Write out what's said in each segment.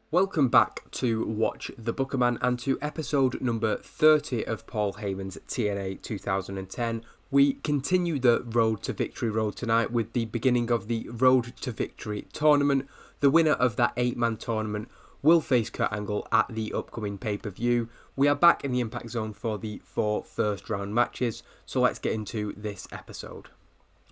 Welcome back to Watch the Bookerman and to episode number 30 of Paul Heyman's TNA 2010. We continue the Road to Victory road tonight with the beginning of the Road to Victory tournament. The winner of that 8-man tournament will face Kurt Angle at the upcoming pay-per-view. We are back in the Impact Zone for the 4 first round matches, so let's get into this episode.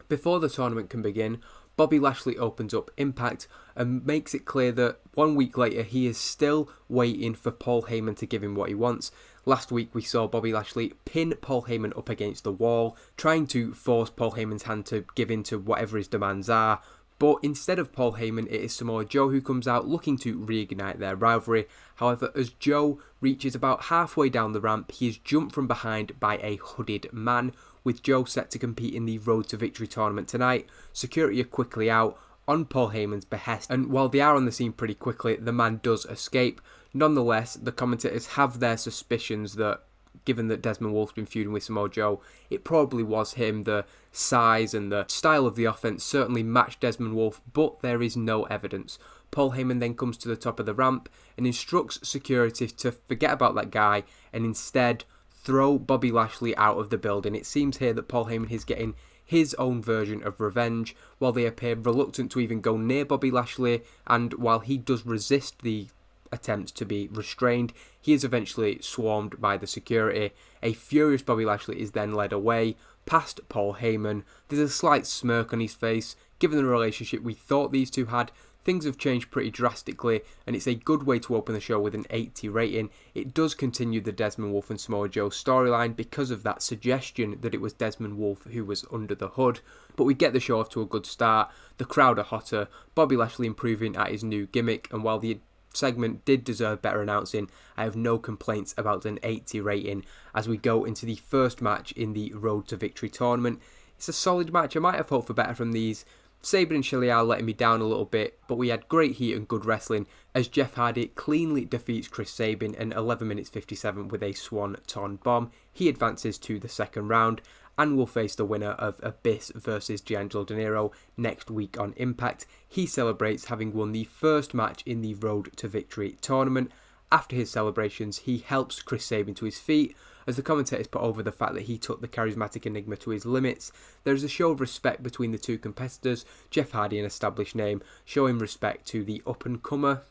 Before the tournament can begin, Bobby Lashley opens up Impact and makes it clear that 1 week later he is still waiting for Paul Heyman to give him what he wants. Last week we saw Bobby Lashley pin Paul Heyman up against the wall, trying to force Paul Heyman's hand to give in to whatever his demands are. But instead of Paul Heyman, it is Samoa Joe who comes out looking to reignite their rivalry. However, as Joe reaches about halfway down the ramp, he is jumped from behind by a hooded man. With Joe set to compete in the Road to Victory tournament tonight, security are quickly out on Paul Heyman's behest, and while they are on the scene pretty quickly, the man does escape. Nonetheless, the commentators have their suspicions that, given that Desmond Wolf's been feuding with Samoa Joe, it probably was him. The size and the style of the offense certainly matched Desmond Wolf, but there is no evidence. Paul Heyman then comes to the top of the ramp and instructs security to forget about that guy and instead throw Bobby Lashley out of the building. It seems here that Paul Heyman is getting his own version of revenge, while they appear reluctant to even go near Bobby Lashley, and while he does resist the attempts to be restrained, he is eventually swarmed by the security. A furious Bobby Lashley is then led away, past Paul Heyman. There's a slight smirk on his face. Given the relationship we thought these two had, things have changed pretty drastically, and it's a good way to open the show with an 80 rating. It does continue the Desmond Wolf and Samoa Joe storyline because of that suggestion that it was Desmond Wolf who was under the hood. But we get the show off to a good start. The crowd are hotter, Bobby Lashley improving at his new gimmick, and while the segment did deserve better announcing, I have no complaints about an 80 rating as we go into the first match in the Road to Victory tournament. It's a solid match. I might have hoped for better from these. Sabin and Shelley are letting me down a little bit, but we had great heat and good wrestling as Jeff Hardy cleanly defeats Chris Sabin in 11 minutes 57 with a Swanton bomb. He advances to the second round and will face the winner of Abyss versus D'Angelo De Niro next week on Impact. He celebrates having won the first match in the Road to Victory tournament. After his celebrations, he helps Chris Sabin to his feet as the commentators put over the fact that he took the charismatic Enigma to his limits. There is a show of respect between the two competitors. Jeff Hardy, an established name, showing respect to the up-and-comer.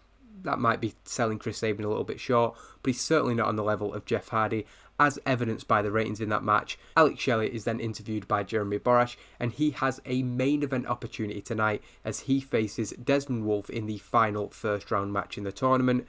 That might be selling Chris Sabin a little bit short, but he's certainly not on the level of Jeff Hardy, as evidenced by the ratings in that match. Alex Shelley is then interviewed by Jeremy Borash, and he has a main event opportunity tonight as he faces Desmond Wolf in the final first round match in the tournament.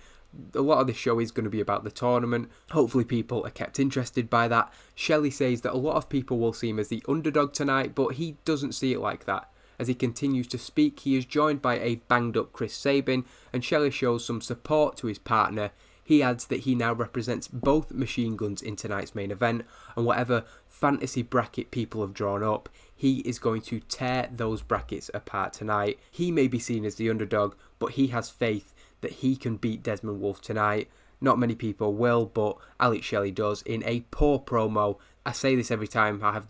A lot of this show is going to be about the tournament. Hopefully people are kept interested by that. Shelley says that a lot of people will see him as the underdog tonight, but he doesn't see it like that. As he continues to speak, he is joined by a banged up Chris Sabin, and Shelley shows some support to his partner. He adds that he now represents both machine guns in tonight's main event, and whatever fantasy bracket people have drawn up, he is going to tear those brackets apart tonight. He may be seen as the underdog, but he has faith that he can beat Desmond Wolf tonight. Not many people will, but Alex Shelley does in a poor promo. I say this every time I have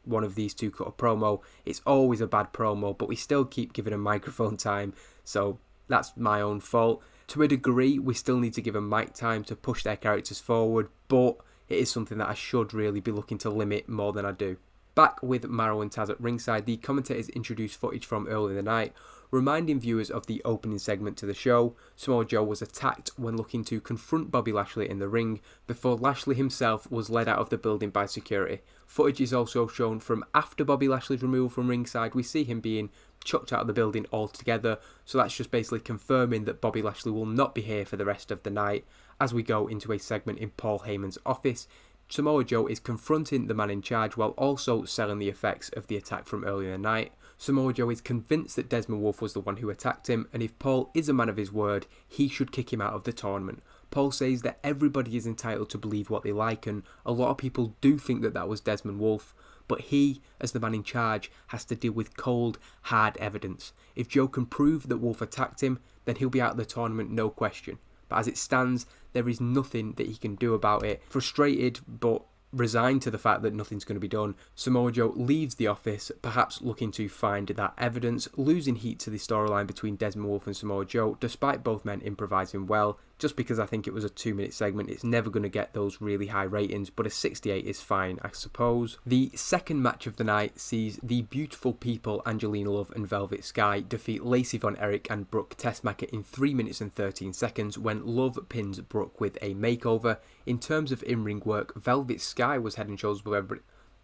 one of these two cut a promo. It's always a bad promo, but we still keep giving him microphone time, so that's my own fault. To a degree, we still need to give them mic time to push their characters forward, but it is something that I should really be looking to limit more than I do. Back with Maro and Taz at ringside, the commentators introduced footage from earlier in the night, reminding viewers of the opening segment to the show. Samoa Joe was attacked when looking to confront Bobby Lashley in the ring, before Lashley himself was led out of the building by security. Footage is also shown from after Bobby Lashley's removal from ringside. We see him being chucked out of the building altogether, so that's just basically confirming that Bobby Lashley will not be here for the rest of the night. As we go into a segment in Paul Heyman's office, Samoa Joe is confronting the man in charge while also selling the effects of the attack from earlier in the night. Samoa Joe is convinced that Desmond Wolf was the one who attacked him, and if Paul is a man of his word, he should kick him out of the tournament. Paul says that everybody is entitled to believe what they like, and a lot of people do think that that was Desmond Wolf, but he, as the man in charge, has to deal with cold, hard evidence. If Joe can prove that Wolf attacked him, then he'll be out of the tournament, no question. But as it stands, there is nothing that he can do about it. Frustrated, but resigned to the fact that nothing's going to be done, Samoa Joe leaves the office, perhaps looking to find that evidence, losing heat to the storyline between Desmond Wolfe and Samoa Joe, despite both men improvising well. Just because I think it was a 2-minute segment, it's never going to get those really high ratings, but a 68 is fine, I suppose. The second match of the night sees the beautiful people Angelina Love and Velvet Sky defeat Lacey Von Erich and Brooke Tessmacher in 3 minutes and 13 seconds when Love pins Brooke with a makeover. In terms of in-ring work, Velvet Sky was head and shoulders above everybody.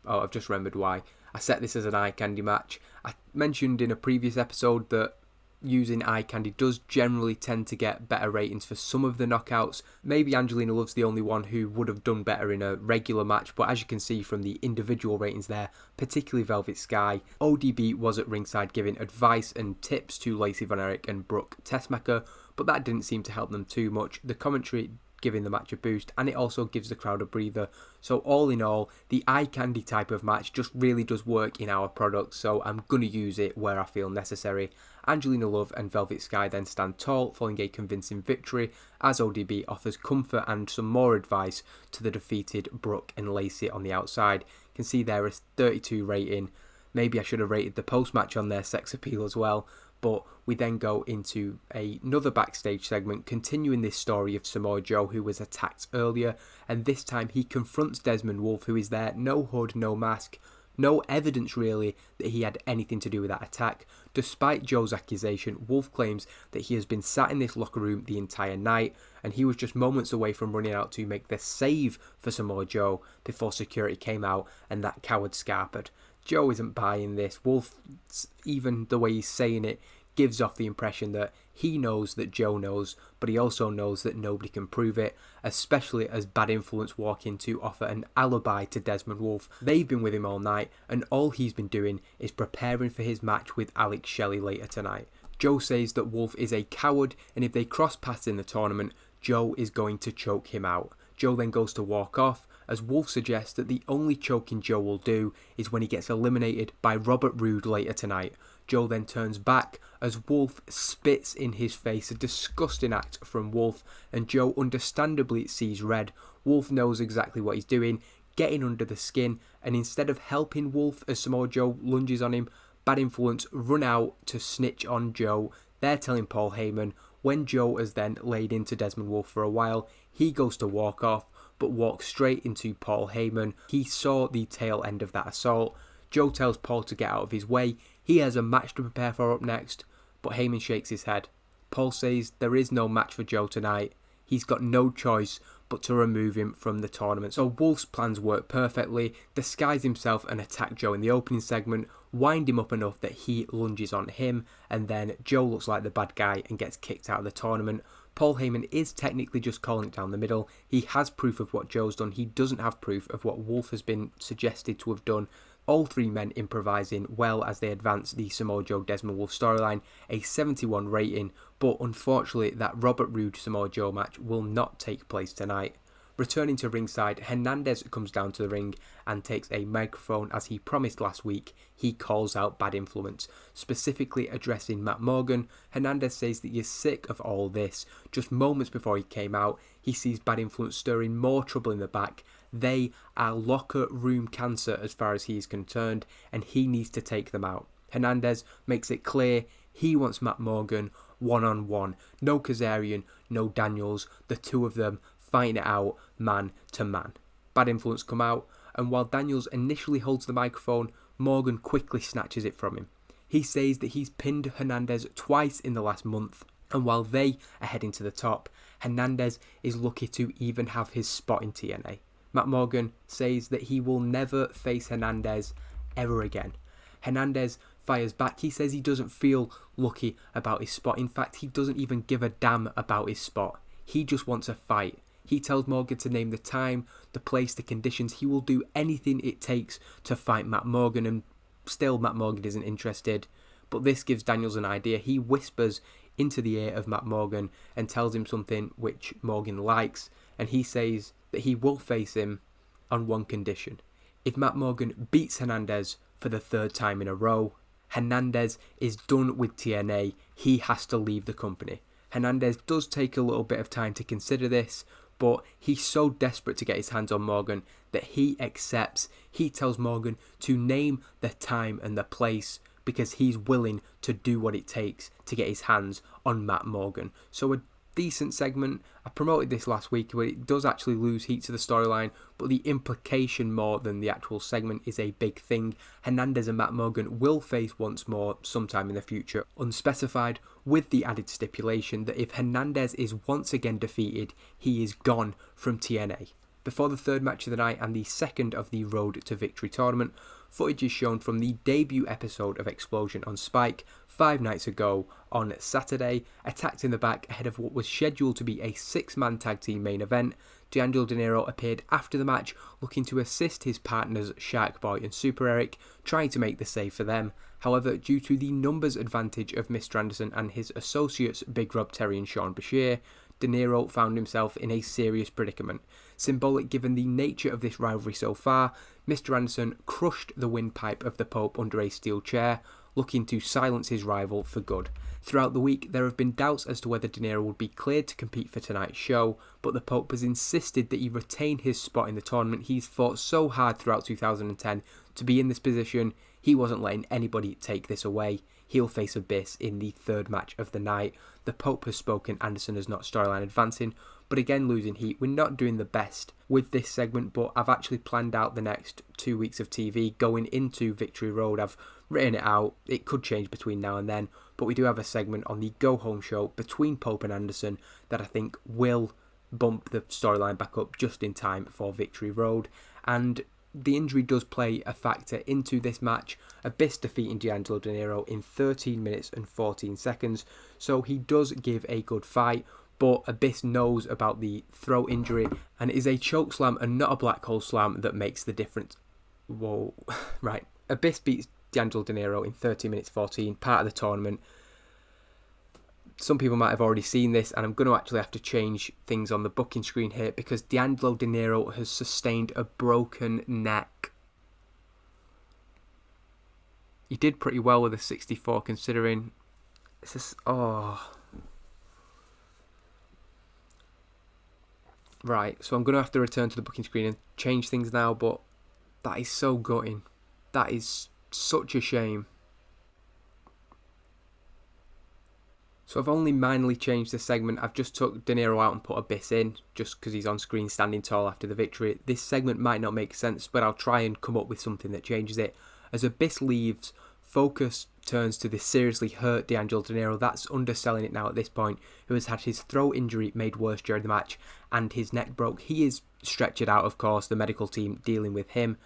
Oh, I've just remembered why. I set this as an eye candy match. I mentioned in a previous episode that using eye candy does generally tend to get better ratings for some of the knockouts. Maybe Angelina Love's the only one who would have done better in a regular match, but as you can see from the individual ratings there, particularly Velvet Sky, ODB was at ringside giving advice and tips to Lacey Von Erich and Brooke Tessmacher, but that didn't seem to help them too much. The commentary giving the match a boost, and it also gives the crowd a breather. So all in all, the eye candy type of match just really does work in our product, so I'm going to use it where I feel necessary. Angelina Love and Velvet Sky then stand tall, following a convincing victory, as ODB offers comfort and some more advice to the defeated Brooke and Lacey on the outside. You can see there is 32 rating. Maybe I should have rated the post-match on their sex appeal as well. But we then go into another backstage segment, continuing this story of Samoa Joe, who was attacked earlier, and this time he confronts Desmond Wolfe, who is there, no hood, no mask, no evidence really that he had anything to do with that attack. Despite Joe's accusation, Wolfe claims that he has been sat in this locker room the entire night, and he was just moments away from running out to make the save for Samoa Joe before security came out and that coward scarpered. Joe isn't buying this. Wolfe, even the way he's saying it, gives off the impression that he knows that Joe knows, but he also knows that nobody can prove it, especially as Bad Influence walk in to offer an alibi to Desmond Wolfe. They've been with him all night, and all he's been doing is preparing for his match with Alex Shelley later tonight. Joe says that Wolfe is a coward, and if they cross paths in the tournament, Joe is going to choke him out. Joe then goes to walk off, as Wolfe suggests that the only choking Joe will do is when he gets eliminated by Robert Roode later tonight. Joe then turns back as Wolfe spits in his face, a disgusting act from Wolfe, and Joe understandably sees red. Wolfe knows exactly what he's doing, getting under the skin, and instead of helping Wolfe as Samoa Joe lunges on him, Bad Influence run out to snitch on Joe. They're telling Paul Heyman. When Joe has then laid into Desmond Wolfe for a while, he goes to walk off, but walks straight into Paul Heyman. He saw the tail end of that assault. Joe tells Paul to get out of his way. He has a match to prepare for up next, but Heyman shakes his head. Paul says there is no match for Joe tonight. He's got no choice but to remove him from the tournament. So Wolfe's plans work perfectly, disguise himself and attack Joe in the opening segment, wind him up enough that he lunges on him, and then Joe looks like the bad guy and gets kicked out of the tournament. Paul Heyman is technically just calling it down the middle. He has proof of what Joe's done. He doesn't have proof of what Wolfe has been suggested to have done. All three men improvising well as they advance the Samoa Joe Desmond Wolfe storyline, a 71 rating, but unfortunately that Robert Roode Samoa Joe match will not take place tonight. Returning to ringside, Hernandez comes down to the ring and takes a microphone. As he promised last week, he calls out Bad Influence, specifically addressing Matt Morgan. Hernandez says that he is sick of all this. Just moments before he came out, he sees Bad Influence stirring more trouble in the back. They are locker room cancer as far as he is concerned, and he needs to take them out. Hernandez makes it clear he wants Matt Morgan one-on-one. No Kazarian, no Daniels, the two of them fighting it out man to man. Bad Influence come out, and while Daniels initially holds the microphone, Morgan quickly snatches it from him. He says that he's pinned Hernandez twice in the last month, and while they are heading to the top, Hernandez is lucky to even have his spot in TNA. Matt Morgan says that he will never face Hernandez ever again. Hernandez fires back. He says he doesn't feel lucky about his spot. In fact, he doesn't even give a damn about his spot. He just wants a fight. He tells Morgan to name the time, the place, the conditions. He will do anything it takes to fight Matt Morgan, and still Matt Morgan isn't interested. But this gives Daniels an idea. He whispers into the ear of Matt Morgan and tells him something which Morgan likes, and he says that he will face him on one condition. If Matt Morgan beats Hernandez for the third time in a row, Hernandez is done with TNA. He has to leave the company. Hernandez does take a little bit of time to consider this, but he's so desperate to get his hands on Morgan that he accepts. He tells Morgan to name the time and the place because he's willing to do what it takes to get his hands on Matt Morgan. So a decent segment. I promoted this last week, but it does actually lose heat to the storyline, but the implication more than the actual segment is a big thing. Hernandez and Matt Morgan will face once more sometime in the future, unspecified, with the added stipulation that if Hernandez is once again defeated, he is gone from TNA. Before the third match of the night and the second of the Road to Victory tournament, footage is shown from the debut episode of Explosion on Spike 5 nights ago on Saturday. Attacked in the back ahead of what was scheduled to be a 6-man tag team main event. D'Angelo Dinero appeared after the match, looking to assist his partners Shark Boy and Super Eric, trying to make the save for them. However, due to the numbers advantage of Mr. Anderson and his associates Big Rob Terry and Sean Bashir, Dinero found himself in a serious predicament. Symbolic given the nature of this rivalry so far, Mr. Anderson crushed the windpipe of the Pope under a steel chair, looking to silence his rival for good. Throughout the week, there have been doubts as to whether Dinero would be cleared to compete for tonight's show, but the Pope has insisted that he retain his spot in the tournament. He's fought so hard throughout 2010 to be in this position, he wasn't letting anybody take this away. He'll face Abyss in the third match of the night. The Pope has spoken, Anderson is not storyline advancing, but again losing heat. We're not doing the best with this segment, but I've actually planned out the next 2 weeks of TV going into Victory Road. I've written it out. It could change between now and then, but we do have a segment on the Go Home show between Pope and Anderson that I think will bump the storyline back up just in time for Victory Road. And the injury does play a factor into this match. Abyss defeating D'Angelo Dinero in 13 minutes and 14 seconds, so he does give a good fight, but Abyss knows about the throat injury, and it is a choke slam and not a black hole slam that makes the difference. Whoa, right. Abyss beats D'Angelo Dinero in 13 minutes 14, part of the tournament. Some people might have already seen this, and I'm going to actually have to change things on the booking screen here because D'Angelo Dinero has sustained a broken neck. He did pretty well with a 64 considering. It's just, Right, so I'm going to have to return to the booking screen and change things now, but that is so gutting. That is such a shame. So I've only minorly changed the segment. I've just took Dinero out and put Abyss in, just because he's on screen standing tall after the victory. This segment might not make sense, but I'll try and come up with something that changes it. As Abyss leaves, focus turns to the seriously hurt D'Angelo Dinero. That's underselling it now at this point, who has had his throat injury made worse during the match, and his neck broke. He is stretchered out, of course, the medical team dealing with him.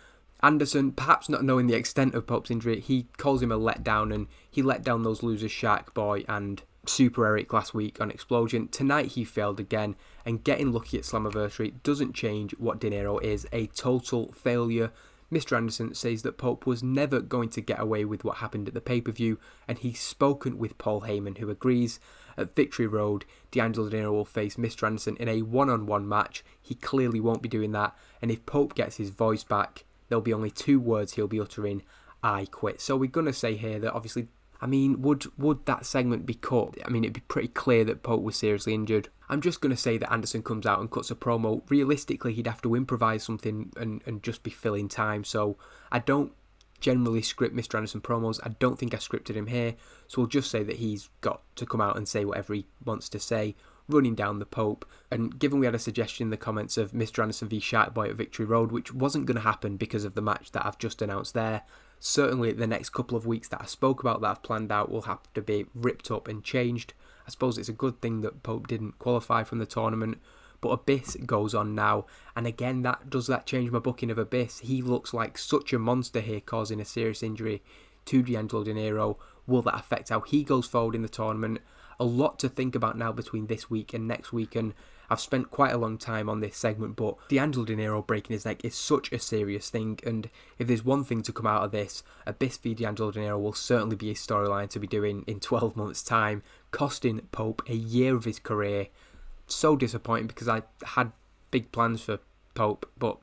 Anderson, perhaps not knowing the extent of Pope's injury, he calls him a letdown, and he let down those losers Shark Boy and Super Eric last week on Explosion. Tonight he failed again, and getting lucky at Slammiversary doesn't change what Dinero is, a total failure. Mr. Anderson says that Pope was never going to get away with what happened at the pay-per-view, and he's spoken with Paul Heyman, who agrees. At Victory Road, D'Angelo Dinero will face Mr. Anderson in a one-on-one match. He clearly won't be doing that, and if Pope gets his voice back, there'll be only 2 words he'll be uttering: I quit. So we're going to say here that obviously, I mean, would that segment be cut? I mean, it'd be pretty clear that Pope was seriously injured. I'm just going to say that Anderson comes out and cuts a promo. Realistically, he'd have to improvise something and just be filling time. So I don't generally script Mr. Anderson promos. I don't think I scripted him here. So we'll just say that he's got to come out and say whatever he wants to say, running down the Pope. And given we had a suggestion in the comments of Mr. Anderson v Shark Boy at Victory Road, which wasn't going to happen because of the match that I've just announced there, certainly the next couple of weeks that I spoke about that I've planned out will have to be ripped up and changed. I suppose it's a good thing that Pope didn't qualify from the tournament, but Abyss goes on now, and again, does that change my booking of Abyss? He looks like such a monster here, causing a serious injury to D'Angelo Dinero. Will that affect how he goes forward in the tournament? A lot to think about now between this week and next week, and I've spent quite a long time on this segment, but D'Angelo Dinero breaking his neck is such a serious thing, and if there's one thing to come out of this, Abyss v D'Angelo Dinero will certainly be a storyline to be doing in 12 months' time, costing Pope a year of his career. So disappointing because I had big plans for Pope, but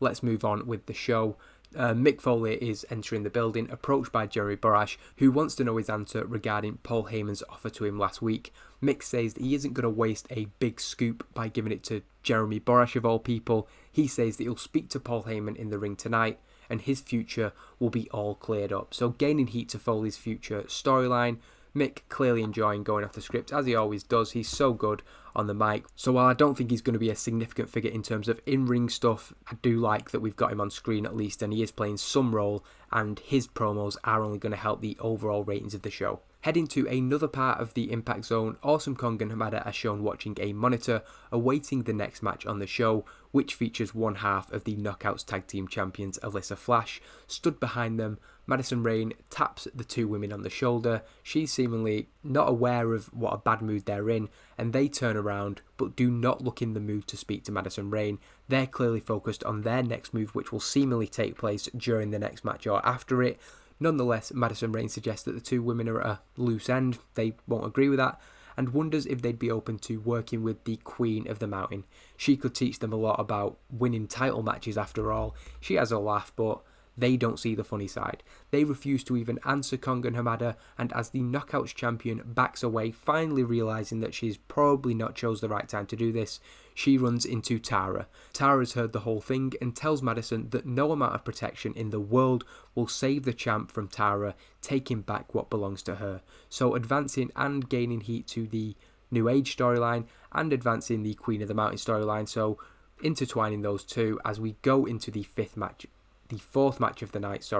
let's move on with the show. Mick Foley is entering the building, approached by Jerry Borash, who wants to know his answer regarding Paul Heyman's offer to him last week. Mick says that he isn't going to waste a big scoop by giving it to Jeremy Borash of all people. He says that he'll speak to Paul Heyman in the ring tonight and his future will be all cleared up. So gaining heat to Foley's future storyline. Mick clearly enjoying going off the script as he always does. He's so good on the mic. So while I don't think he's going to be a significant figure in terms of in-ring stuff, I do like that we've got him on screen at least and he is playing some role and his promos are only going to help the overall ratings of the show. Heading to another part of the Impact Zone, Awesome Kong and Hamada are shown watching a monitor awaiting the next match on the show, which features one half of the Knockouts Tag Team Champions Alyssa Flash. Stood behind them, Madison Rayne taps the two women on the shoulder. She's seemingly not aware of what a bad mood they're in, and they turn around but do not look in the mood to speak to Madison Rayne. They're clearly focused on their next move, which will seemingly take place during the next match or after it. Nonetheless, Madison Rayne suggests that the two women are at a loose end. They won't agree with that and wonders if they'd be open to working with the Queen of the Mountain. She could teach them a lot about winning title matches after all. She has a laugh, but they don't see the funny side. They refuse to even answer Kong and Hamada, and as the Knockouts champion backs away, finally realising that she's probably not chose the right time to do this, she runs into Tara. Tara's heard the whole thing and tells Madison that no amount of protection in the world will save the champ from Tara taking back what belongs to her. So advancing and gaining heat to the New Age storyline and advancing the Queen of the Mountain storyline, so intertwining those two as we go into the fourth match of the night,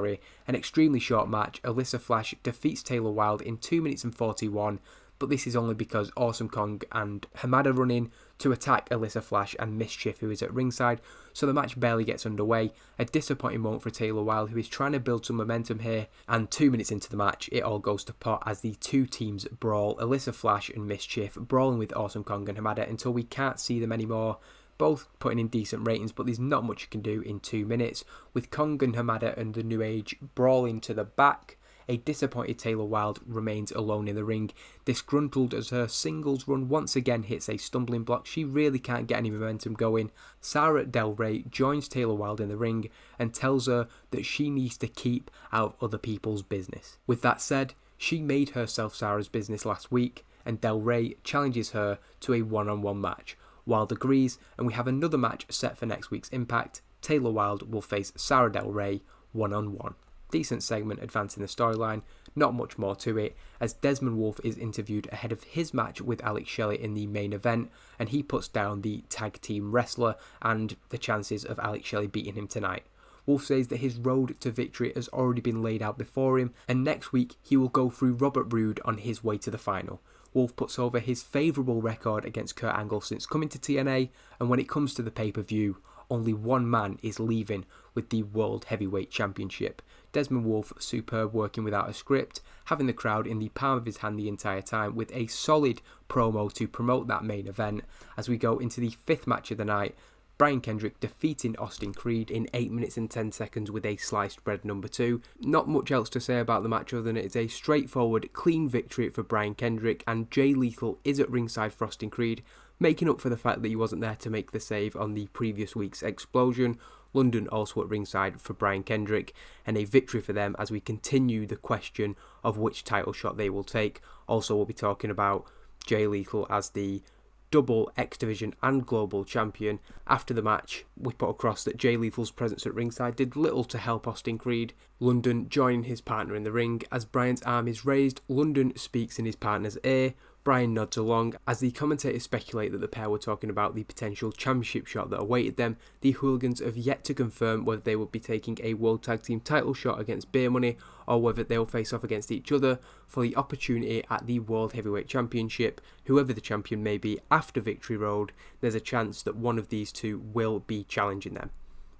an extremely short match. Alyssa Flash defeats Taylor Wilde in 2 minutes and 41, but this is only because Awesome Kong and Hamada run in to attack Alyssa Flash and Mischief, who is at ringside, so the match barely gets underway. A disappointing moment for Taylor Wilde, who is trying to build some momentum here, and 2 minutes into the match, it all goes to pot as the two teams brawl. Alyssa Flash and Mischief brawling with Awesome Kong and Hamada until we can't see them anymore. Both putting in decent ratings, but there's not much you can do in 2 minutes. With Kong and Hamada and the New Age brawling to the back, a disappointed Taylor Wilde remains alone in the ring, disgruntled as her singles run once again hits a stumbling block. She really can't get any momentum going. Sarah Del Rey joins Taylor Wilde in the ring and tells her that she needs to keep out of other people's business. With that said, she made herself Sarah's business last week, and Del Rey challenges her to a one-on-one match. Wilde agrees, and we have another match set for next week's Impact. Taylor Wilde will face Sarah Del Rey one-on-one. Decent segment advancing the storyline, not much more to it, as Desmond Wolfe is interviewed ahead of his match with Alex Shelley in the main event, and he puts down the tag team wrestler and the chances of Alex Shelley beating him tonight. Wolfe says that his road to victory has already been laid out before him, and next week he will go through Robert Roode on his way to the final. Wolfe puts over his favourable record against Kurt Angle since coming to TNA, and when it comes to the pay-per-view, only one man is leaving with the World Heavyweight Championship. Desmond Wolfe, superb working without a script, having the crowd in the palm of his hand the entire time with a solid promo to promote that main event. As we go into the fifth match of the night, Brian Kendrick defeating Austin Creed in 8 minutes and 10 seconds with a sliced bread number 2. Not much else to say about the match other than it's a straightforward, clean victory for Brian Kendrick, and Jay Lethal is at ringside for Austin Creed, making up for the fact that he wasn't there to make the save on the previous week's explosion. London also at ringside for Brian Kendrick, and a victory for them as we continue the question of which title shot they will take. Also, we'll be talking about Jay Lethal as the double X Division and Global Champion. After the match, we put across that Jay Lethal's presence at ringside did little to help Austin Creed. London joining his partner in the ring. As Brian's arm is raised, London speaks in his partner's ear. Brian nods along as the commentators speculate that the pair were talking about the potential championship shot that awaited them. The Hooligans have yet to confirm whether they will be taking a World Tag Team title shot against Beer Money or whether they will face off against each other for the opportunity at the World Heavyweight Championship. Whoever the champion may be after Victory Road, there's a chance that one of these two will be challenging them.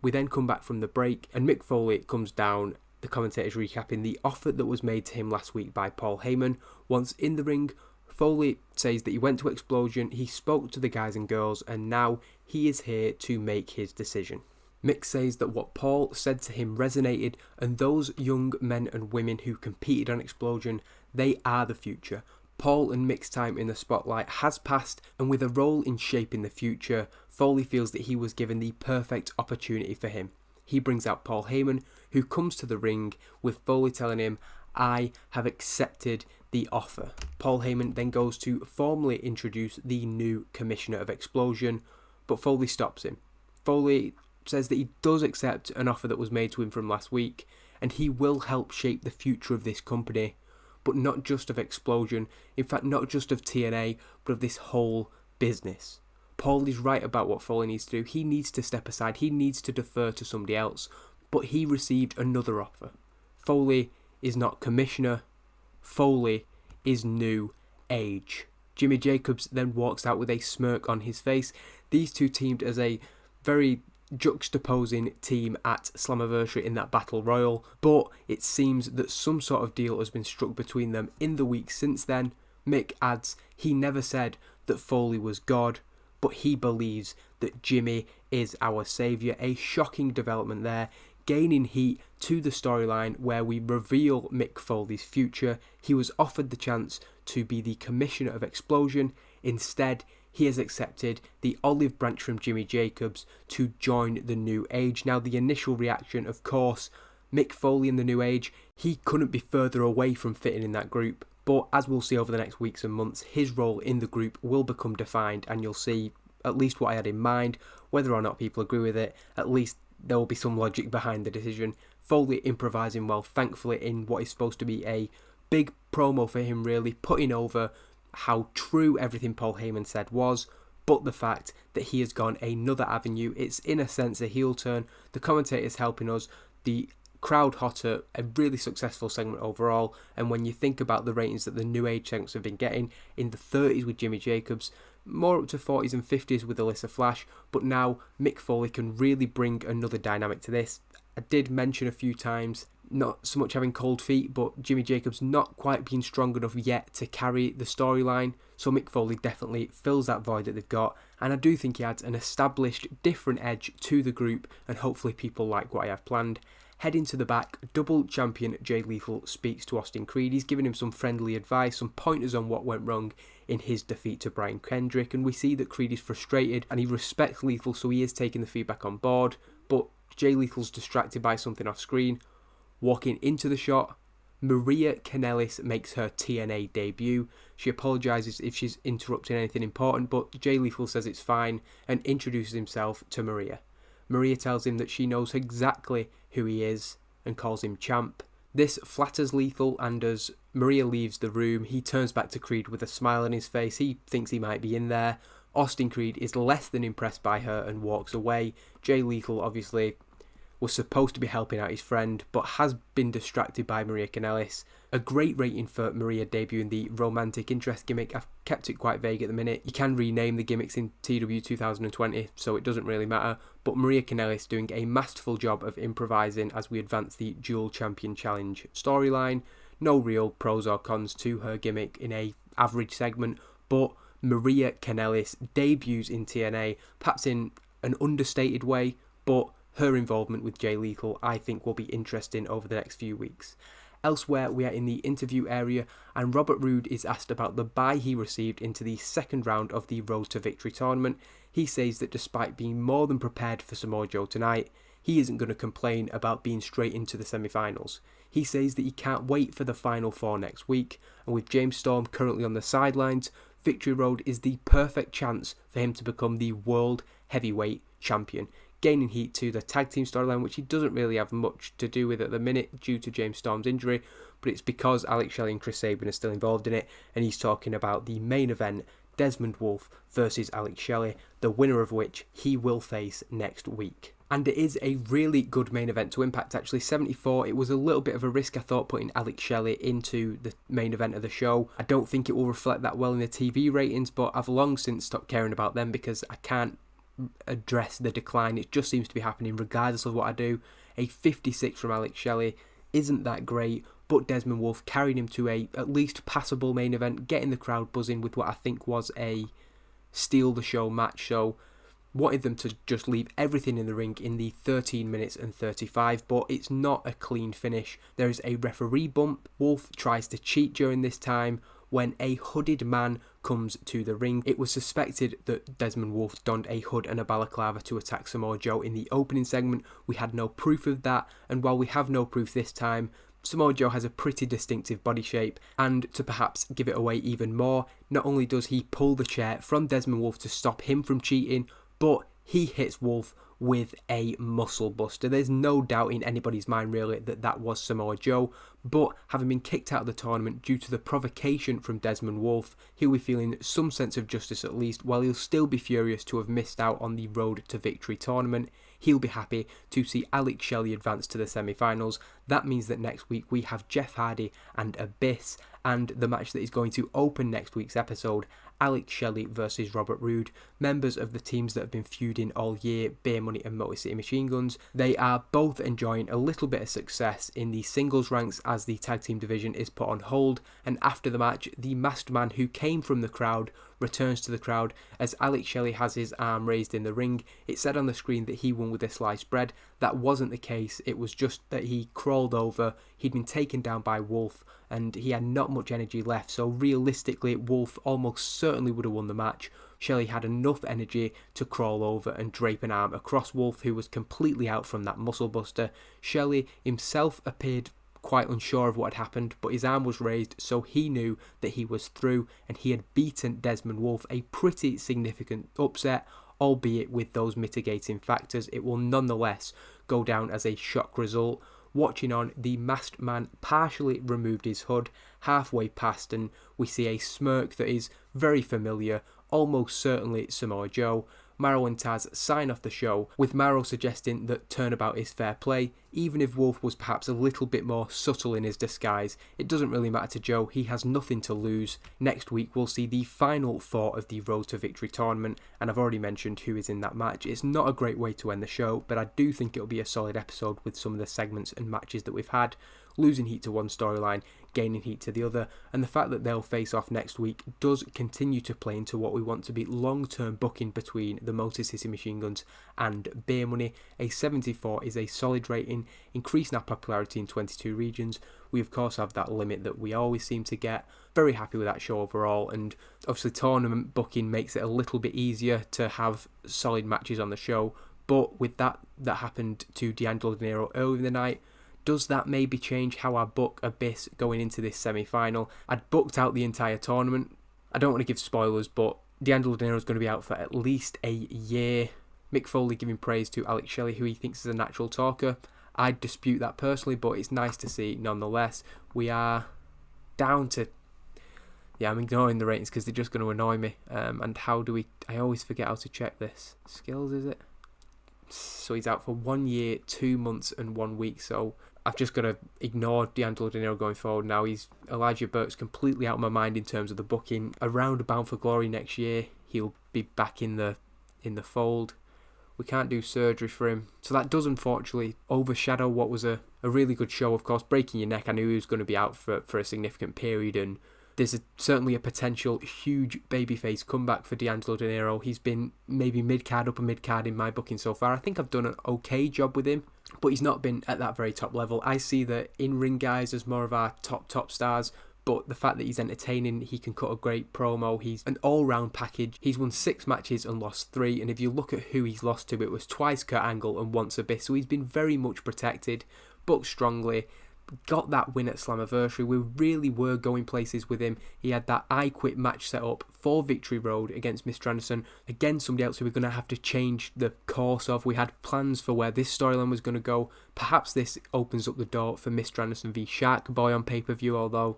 We then come back from the break and Mick Foley comes down, the commentators recapping the offer that was made to him last week by Paul Heyman. Once in the ring, Foley says that he went to Explosion, he spoke to the guys and girls, and now he is here to make his decision. Mick says that what Paul said to him resonated, and those young men and women who competed on Explosion, they are the future. Paul and Mick's time in the spotlight has passed, and with a role in shaping the future, Foley feels that he was given the perfect opportunity for him. He brings out Paul Heyman, who comes to the ring with Foley telling him, "I have accepted the offer. Paul Heyman then goes to formally introduce the new Commissioner of Explosion, but Foley stops him. Foley says that he does accept an offer that was made to him from last week, and he will help shape the future of this company, but not just of Explosion, in fact not just of TNA, but of this whole business. Paul is right about what Foley needs to do. He needs to step aside, he needs to defer to somebody else, but he received another offer. Foley is not Commissioner, Foley is New Age. Jimmy Jacobs then walks out with a smirk on his face. These two teamed as a very juxtaposing team at Slammiversary in that Battle Royal, but it seems that some sort of deal has been struck between them in the weeks since then. Mick adds he never said that Foley was God, but he believes that Jimmy is our saviour. A shocking development there, gaining heat to the storyline where we reveal Mick Foley's future. He was offered the chance to be the Commissioner of Explosion. Instead, he has accepted the olive branch from Jimmy Jacobs to join the New Age. Now, the initial reaction, of course, Mick Foley in the New Age, he couldn't be further away from fitting in that group. But as we'll see over the next weeks and months, his role in the group will become defined, and you'll see at least what I had in mind. Whether or not people agree with it, at least there will be some logic behind the decision. Foley improvising well, thankfully, in what is supposed to be a big promo for him, really putting over how true everything Paul Heyman said was, but the fact that he has gone another avenue. It's in a sense a heel turn. The commentators helping us, the crowd hotter, a really successful segment overall, and when you think about the ratings that the New Age segments have been getting, in the 30s with Jimmy Jacobs, more up to 40s and 50s with Alyssa Flash, but now Mick Foley can really bring another dynamic to this. I did mention a few times, not so much having cold feet, but Jimmy Jacobs not quite being strong enough yet to carry the storyline, so Mick Foley definitely fills that void that they've got, and I do think he adds an established, different edge to the group, and hopefully people like what I have planned. Heading to the back, double champion Jay Lethal speaks to Austin Creed. He's giving him some friendly advice, some pointers on what went wrong in his defeat to Brian Kendrick, and we see that Creed is frustrated and he respects Lethal, so he is taking the feedback on board, but Jay Lethal's distracted by something off screen. Walking into the shot, Maria Kanellis makes her TNA debut. She apologises if she's interrupting anything important, but Jay Lethal says it's fine and introduces himself to Maria. Maria tells him that she knows exactly who he is and calls him champ. This flatters Lethal, and as Maria leaves the room, he turns back to Creed with a smile on his face. He thinks he might be in there. Austin Creed is less than impressed by her and walks away. Jay Lethal obviously was supposed to be helping out his friend, but has been distracted by Maria Kanellis. A great rating for Maria debuting the romantic interest gimmick. I've kept it quite vague at the minute. You can rename the gimmicks in TEW 2020, so it doesn't really matter. But Maria Kanellis doing a masterful job of improvising as we advance the Dual Champion Challenge storyline. No real pros or cons to her gimmick in a average segment, but Maria Kanellis debuts in TNA, perhaps in an understated way, but her involvement with Jay Lethal I think will be interesting over the next few weeks. Elsewhere, we are in the interview area, and Robert Roode is asked about the bye he received into the second round of the Road to Victory tournament. He says that despite being more than prepared for Samoa Joe tonight, he isn't going to complain about being straight into the semi-finals. He says that he can't wait for the Final Four next week, and with James Storm currently on the sidelines, Victory Road is the perfect chance for him to become the World Heavyweight Champion, gaining heat to the tag team storyline, which he doesn't really have much to do with at the minute due to James Storm's injury, but it's because Alex Shelley and Chris Sabin are still involved in it, and he's talking about the main event, Desmond Wolfe versus Alex Shelley, the winner of which he will face next week. And it is a really good main event to Impact, actually. 74, it was a little bit of a risk, I thought, putting Alex Shelley into the main event of the show. I don't think it will reflect that well in the TV ratings, but I've long since stopped caring about them because I can't address the decline. It just seems to be happening regardless of what I do. A 56 from Alex Shelley isn't that great, but Desmond Wolfe carried him to a at least passable main event, getting the crowd buzzing with what I think was a steal the show match. So wanted them to just leave everything in the ring in the 13 minutes and 35, but it's not a clean finish. There is a referee bump. Wolfe tries to cheat during this time when a hooded man comes to the ring. It was suspected that Desmond Wolfe donned a hood and a balaclava to attack Samoa Joe in the opening segment. We had no proof of that, and while we have no proof this time, Samoa Joe has a pretty distinctive body shape, and to perhaps give it away even more, not only does he pull the chair from Desmond Wolfe to stop him from cheating, but he hits Wolfe with a muscle buster. There's no doubt in anybody's mind really that that was Samoa Joe, but having been kicked out of the tournament due to the provocation from Desmond Wolfe, he'll be feeling some sense of justice at least. While he'll still be furious to have missed out on the Road to Victory tournament, he'll be happy to see Alex Shelley advance to the semi-finals. That means that next week we have Jeff Hardy and Abyss, and the match that is going to open next week's episode, Alex Shelley versus Robert Roode, members of the teams that have been feuding all year, Beer Money and Motor City Machine Guns. They are both enjoying a little bit of success in the singles ranks as the tag team division is put on hold, and after the match, the masked man who came from the crowd returns to the crowd as Alex Shelley has his arm raised in the ring. It said on the screen that he won with a sliced bread. That wasn't the case, it was just that he crawled over, he'd been taken down by Wolfe, and he had not much energy left, so realistically Wolfe almost certainly would have won the match. Shelley had enough energy to crawl over and drape an arm across Wolfe, who was completely out from that muscle buster. Shelley himself appeared quite unsure of what had happened, but his arm was raised, so he knew that he was through, and he had beaten Desmond Wolfe, a pretty significant upset, albeit with those mitigating factors. It will nonetheless go down as a shock result. Watching on, the masked man partially removed his hood halfway past, and we see a smirk that is very familiar, almost certainly Samoa Joe. Maro and Taz sign off the show, with Maro suggesting that turnabout is fair play. Even if Wolfe was perhaps a little bit more subtle in his disguise, it doesn't really matter to Joe, he has nothing to lose. Next week we'll see the final four of the Road to Victory tournament, and I've already mentioned who is in that match. It's not a great way to end the show, but I do think it'll be a solid episode with some of the segments and matches that we've had. Losing heat to one storyline, gaining heat to the other, and the fact that they'll face off next week does continue to play into what we want to be long-term booking between the Motor City Machine Guns and Beer Money. A 74 is a solid rating, increasing our popularity in 22 regions. We of course have that limit that we always seem to get. Very happy with that show overall, and obviously tournament booking makes it a little bit easier to have solid matches on the show, but with that happened to D'Angelo De Niro earlier in the night. Does that maybe change how I book Abyss going into this semi-final? I'd booked out the entire tournament. I don't want to give spoilers, but D'Angelo De Niro is going to be out for at least a year. Mick Foley giving praise to Alex Shelley, who he thinks is a natural talker. I'd dispute that personally, but it's nice to see nonetheless. We are down to... Yeah, I'm ignoring the ratings because they're just going to annoy me. And how do we... I always forget how to check this. Skills, is it? So he's out for 1 year, 2 months and 1 week, so I've just got to ignore D'Angelo De Niro going forward now. Elijah Burke's completely out of my mind in terms of the booking. Around Bound for Glory next year, he'll be back in the fold. We can't do surgery for him, so that does unfortunately overshadow what was a really good show. Of course, breaking your neck, I knew he was going to be out for a significant period, and there's certainly a potential huge babyface comeback for D'Angelo De Niro. He's been maybe mid-card, upper mid-card in my booking so far. I think I've done an okay job with him, but he's not been at that very top level. I see the in-ring guys as more of our top stars, but the fact that he's entertaining, he can cut a great promo, he's an all-round package. He's won 6 matches and lost 3, and if you look at who he's lost to, it was twice Kurt Angle and once Abyss, so he's been very much protected, booked strongly. Got that win at Slammiversary. We really were going places with him. He had that I Quit match set up for Victory Road against Mr. Anderson. Again, somebody else who we're going to have to change the course of. We had plans for where this storyline was going to go. Perhaps this opens up the door for Mr. Anderson v Shark Boy on pay-per-view, although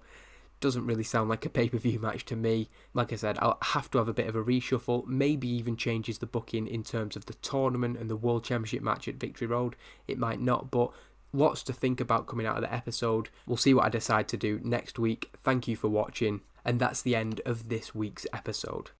doesn't really sound like a pay-per-view match to me. Like I said, I'll have to have a bit of a reshuffle. Maybe even changes the booking in terms of the tournament and the World Championship match at Victory Road. It might not, but lots to think about coming out of the episode. We'll see what I decide to do next week. Thank you for watching, and that's the end of this week's episode.